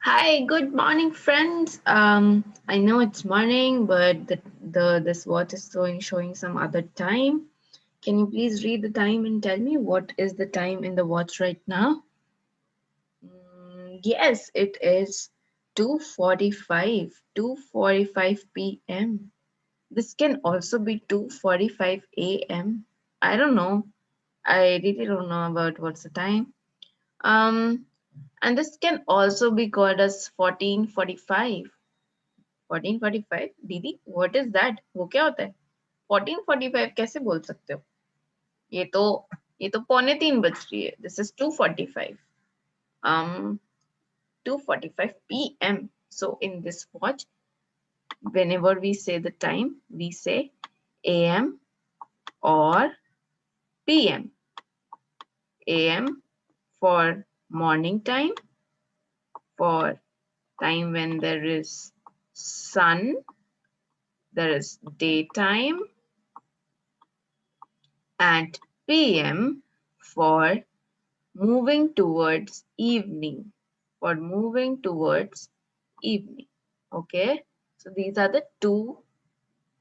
Hi, good morning, friends. I know it's morning, but this watch is showing some other time. Can you please read the time and tell me what is the time in the watch right now? Yes, it is 2:45, 2:45 p.m. This can also be 2:45 a.m. I don't know. I really don't know about what's the time. Um, and this can also be called as 14:45. 14:45 दीदी what is that वो क्या होता है 14:45 कैसे बोल सकते हो ये तो ये तो पौने तीन बज रही है this is 2:45 um 2:45 p.m. so in this watch whenever we say the time we say am or pm. Am for morning time, for time when there is sun, there is daytime, and pm for moving towards evening, for moving towards evening. Okay, so these are the two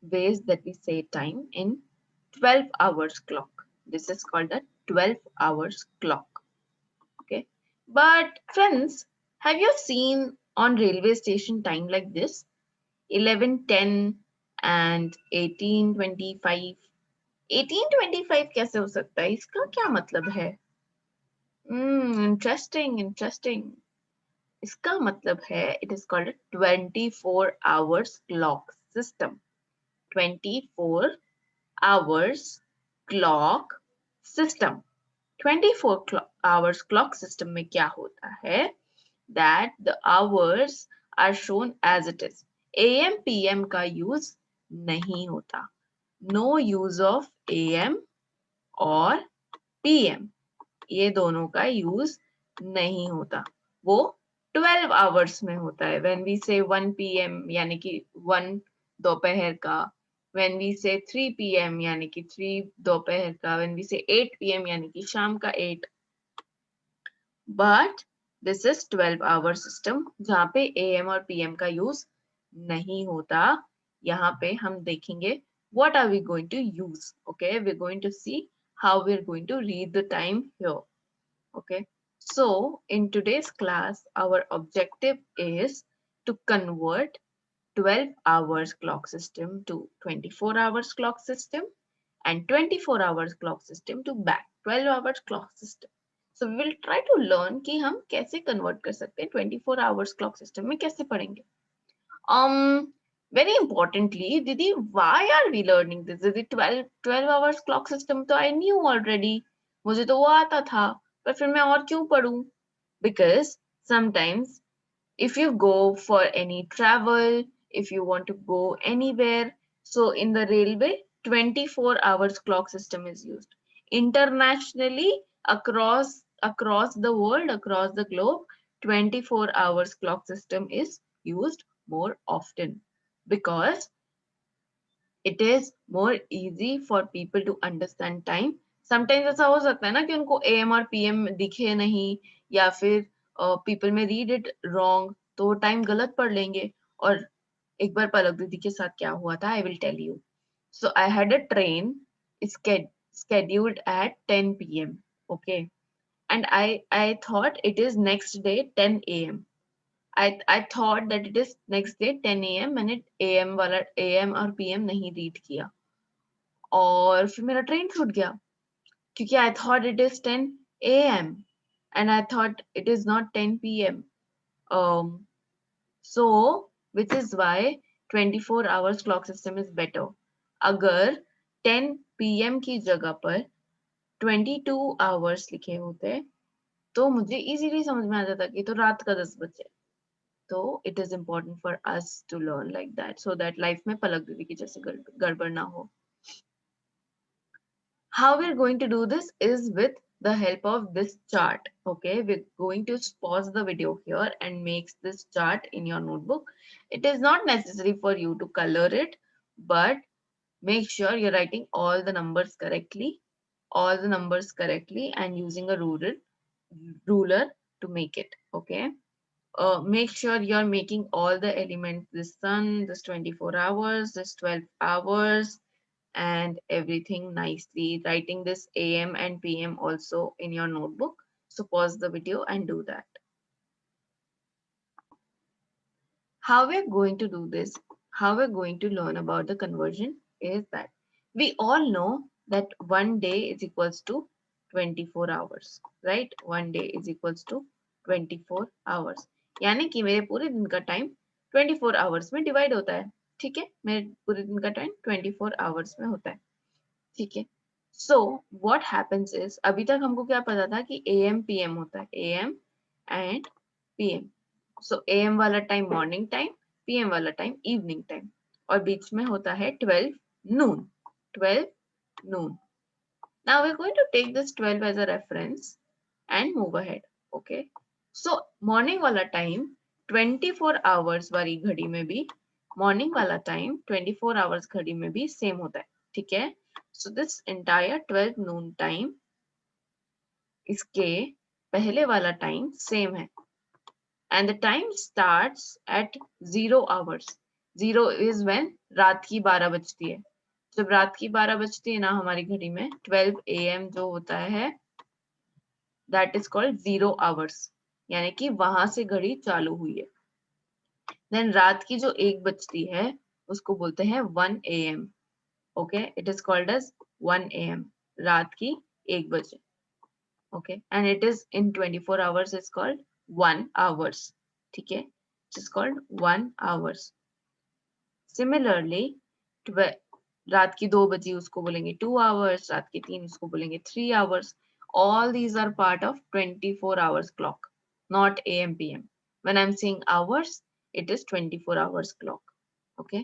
ways that we say time in 12 hours clock. This is called a 12 hours clock. Okay, but friends, have you seen on railway station time like this 11:10 and 18:25? 18:25 कैसे हो सकता है इसका क्या मतलब है interesting इसका मतलब है it is called a 24 hours clock system. 24 hours clock system. 24 hours clock system में क्या होता है that the hours are shown as it is. AM PM का use नहीं होता. No use of AM और PM. ये दोनों का यूज नहीं होता वो 12 आवर्स में होता है व्हेन वी से 1 पीएम यानी कि 1 दोपहर का व्हेन वी से 3 पीएम यानी कि 3 दोपहर का व्हेन वी से 8 पीएम यानी कि शाम का 8 but this is 12 hour system जहाँ पे एएम और पीएम का यूज नहीं होता यहाँ पे हम देखेंगे what are we going to use. Okay, we're going to see how we're going to read the time here. Okay, so in today's class, our objective is to convert 12 hours clock system to 24 hours clock system and 24 hours clock system to back 12 hours clock system. So we will try to learn कि हम कैसे convert कर सकते हैं 24 hours clock system में कैसे पढ़ेंगे. Very importantly, Didi, why are we learning this? Didi, 12 hours clock system तो I knew already. मुझे तो वो आता था पर फिर मैं और क्यों पढ़ूं? Because sometimes if you go for any travel, if you want to go anywhere, so in the railway, 24 hours clock system is used. Internationally, across the world, across the globe, 24 hours clock system is used more often because it is more easy for people to understand time. Sometimes ऐसा हो सकता है ना कि उनको AM और PM दिखे नहीं या फिर people may read it wrong तो वो time गलत पढ़ लेंगे और एक बार पलक दीदी के साथ क्या हुआ था I will tell you. So I had a train scheduled at 10 p.m. Okay, and I thought it is next day 10 a.m. I thought that it is next day 10 a.m. मैंने AM वाला AM और PM नहीं read किया और फिर मेरा train छूट गया क्योंकि I thought it is 10 a.m. and I thought it is not 10 p.m. Um, so which is why 24 hours clock system is better. अगर 10 p.m. की जगह पर 22 hours लिखे होते तो मुझे इजीली समझ में आ जाता कि तो रात का 10 बजे. तो it is important for us to learn like that so that life में पलक दीदी की जैसे गड़बड़ ना हो. How we're going to do this is with the help of this chart. Okay, we're going to pause the video here and make this chart in your notebook. It is not necessary for you to color it, but make sure you're writing all the numbers correctly, and using a ruler to make it. Okay, make sure you're making all the elements, this sun, this 24 hours, this 12 hours, and everything nicely, writing this AM and PM also in your notebook. So pause the video and do that. How we're going to do this, how we're going to learn about the conversion is that we all know that one day is equals to 24 hours, right? One day is equals to 24 hours. यानी कि मेरे पूरे दिन का time 24 hours में divide होता है. ठीक है, मेरे पूरे दिन का टाइम 24 आवर्स में होता है. ठीक है. सो व्हाट हैपेंस इज, अभी तक हमको क्या पता था कि AM PM होता है, AM and PM. So AM वाला टाइम मॉर्निंग टाइम, PM वाला टाइम इवनिंग टाइम, और बीच में होता है 12 नून. 12 noon. Now we're going to take this 12 as a reference and move ahead. Okay. So morning वाला टाइम 24 आवर्स वाली घड़ी में भी, मॉर्निंग वाला टाइम 24 आवर्स घड़ी में भी सेम होता है. ठीक है. So this entire 12 noon time, इसके पहले वाला टाइम सेम है. And the time starts at 0 hours. 0 is when रात की 12 बजती है. जब रात की 12 बजती है ना हमारी घड़ी में, 12 AM जो होता है, that is called 0 hours. यानी कि वहां से घड़ी चालू हुई है. Then रात की जो 1 बजती है उसको बोलते हैं 1 AM. Okay, it is called as 1 AM. रात की 1 बजे. Okay, and it is in 24 hours is called 1 hours. ठीक है, it is called 1 hours. Similarly, रात की 2 बजी उसको बोलेंगे 2 hours, रात की 3 उसको बोलेंगे 3 hours. All these are part of 24 hours clock, not AM PM. When I'm saying hours, it is 24 hours clock. Okay,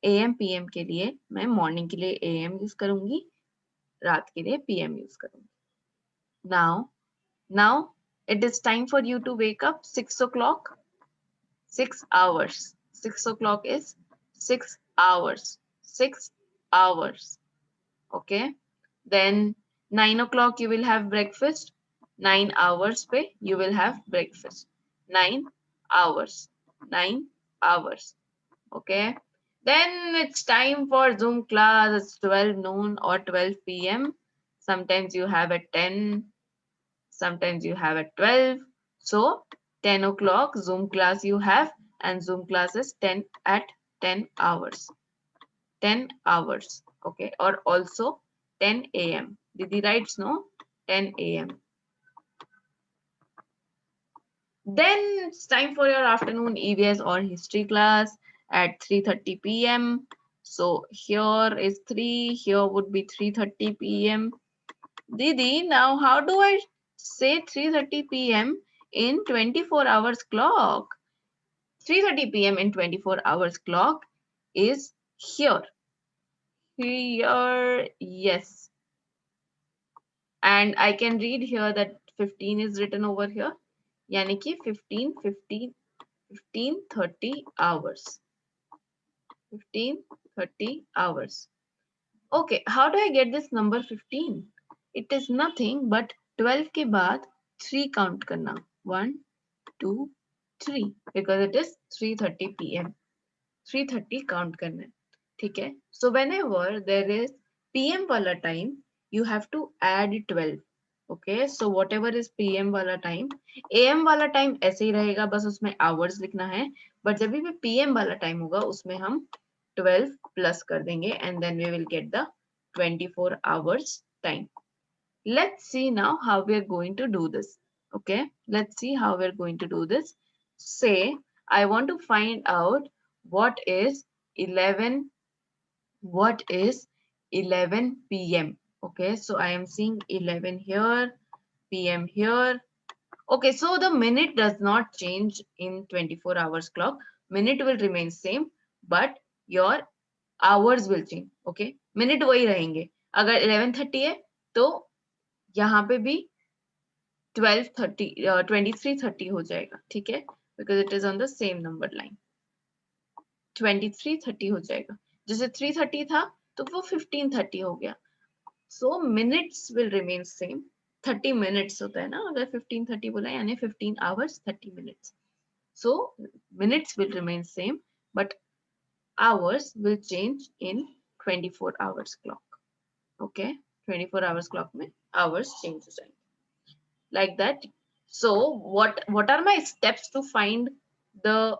AM PM के लिए मैं मॉर्निंग के लिए AM यूज करूंगी, रात के लिए PM यूज करूंगी. Now it is time for you to wake up. 6 o'clock, 6 hours. 6 o'clock is 6 hours. 6 hours. Okay. Then 9 o'clock you will have breakfast. 9 hours pe you will have breakfast. 9 hours. 9 hours. Okay. Then it's time for Zoom class. It's 12 noon or 12 PM. Sometimes you have at 10. Sometimes you have at 12. So 10 o'clock Zoom class you have, and Zoom class is 10 at 10 hours. 10 hours. Okay. Or also 10 AM. Didi writes no, 10 AM. Then it's time for your afternoon EVS or history class at 3:30 PM. So here is 3, here would be 3:30 PM. Didi, now how do I say 3:30 PM in 24 hours clock? 3:30 PM in 24 hours clock is here. Here, yes. And I can read here that 15 is written over here. Yani ki 15, 15, 15, 30 hours. 15, 30 hours. Okay, how do I get this number 15? It is nothing but 12 के बाद 3 count करना. 1, 2, 3. Because it is 3:30 PM. 3:30 count करना है. ठीक है. So whenever there is PM वाला time, you have to add 12. Okay, so whatever is PM वाला time, AM वाला time ऐसे ही रहेगा, बस उसमें hours लिखना है. But जब भी PM वाला time होगा उसमें हम 12 plus कर देंगे, and then we will get the 24 hours time. Let's see now how we are going to do this. Okay, let's see how we're going to do this. Say I want to find out what is 11 PM. Okay, so I am seeing 11 here, PM here. Okay, so the minute does not change in 24 hours clock. Minute will remain same, but your hours will change. Okay, minute वही रहेंगे. अगर 11:30 है तो यहाँ पे भी 12:30 23:30 हो जाएगा. ठीक है, because it is on the same number line. 23:30 हो जाएगा. जैसे 3:30 था तो वो 15:30 हो गया. So minutes will remain same. 30 minutes होता है ना, अगर 15:30 बोला यानी 15 hours 30 minutes. So minutes will remain same, but hours will change in 24 hours clock. Okay, 24 hours clock में hours change हो जाएंगे, like that. So what are my steps to find the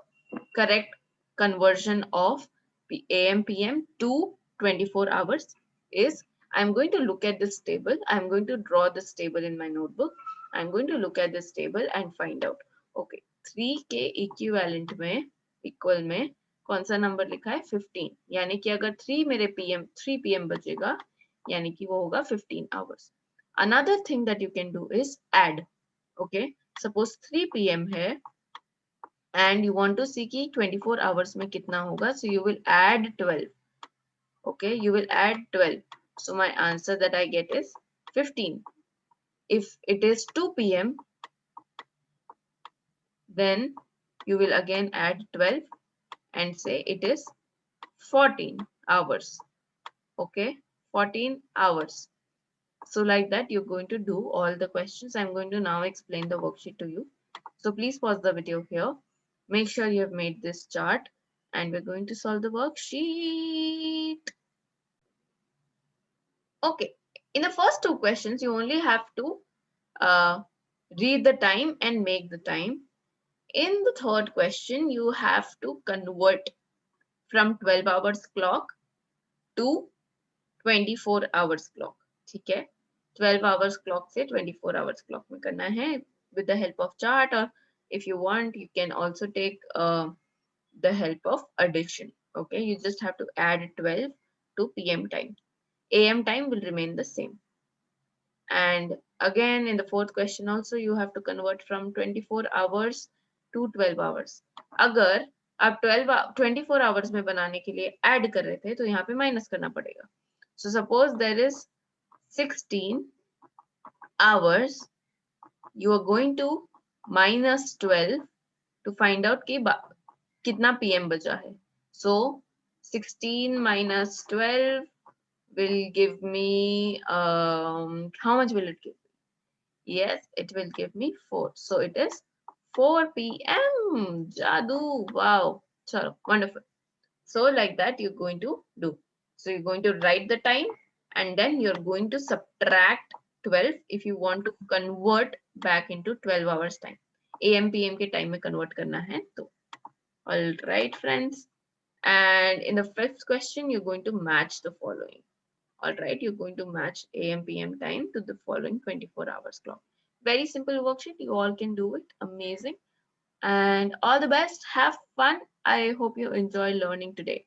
correct conversion of AM PM to 24 hours is, I'm going to look at this table. I'm going to draw this table in my notebook. I'm going to look at this table and find out. Okay, 3 के equivalent में, equal में कौन सा number लिखा है 15, यानी कि अगर 3 मेरे पीएम 3 पीएम बजेगा यानी कि वो होगा 15 hours. Another thing that you can do is add. Okay, suppose 3 pm है and you want to see कि 24 hours में कितना होगा, so you will add 12. Okay, you will add 12. So my answer that I get is 15. If it is 2 p.m., then you will again add 12 and say it is 14 hours. Okay, 14 hours. So like that, you're going to do all the questions. I'm going to now explain the worksheet to you. So please pause the video here. Make sure you have made this chart and we're going to solve the worksheet. Okay, in the first two questions, you only have to read the time and make the time. In the third question, you have to convert from 12 hours clock to 24 hours clock. ठीक है, 12 hours clock से 24 hours clock में करना है with the help of chart, or if you want, you can also take the help of addition. Okay, you just have to add 12 to PM time. AM time will remain the same. And again, in the fourth question also, you have to convert from 24 hours to 12 hours. अगर आप 24 hours में बनाने के लिए add कर रहे थे तो यहाँ पे minus करना पड़ेगा. So suppose there is 16 hours, you are going to minus 12 to find out कि कितना PM बचा है. So 16 minus 12 will give me, how much will it give? Yes, it will give me 4. So it is 4 p.m. Jadoo. Wow. So wonderful. So like that you're going to do. So you're going to write the time and then you're going to subtract 12 if you want to convert back into 12 hours time. AM PM के time में convert करना है तो. All right, friends. And in the fifth question, you're going to match the following. All right, you're going to match AM PM time to the following 24 hours clock. Very simple worksheet. You all can do it. Amazing. And all the best. Have fun. I hope you enjoy learning today.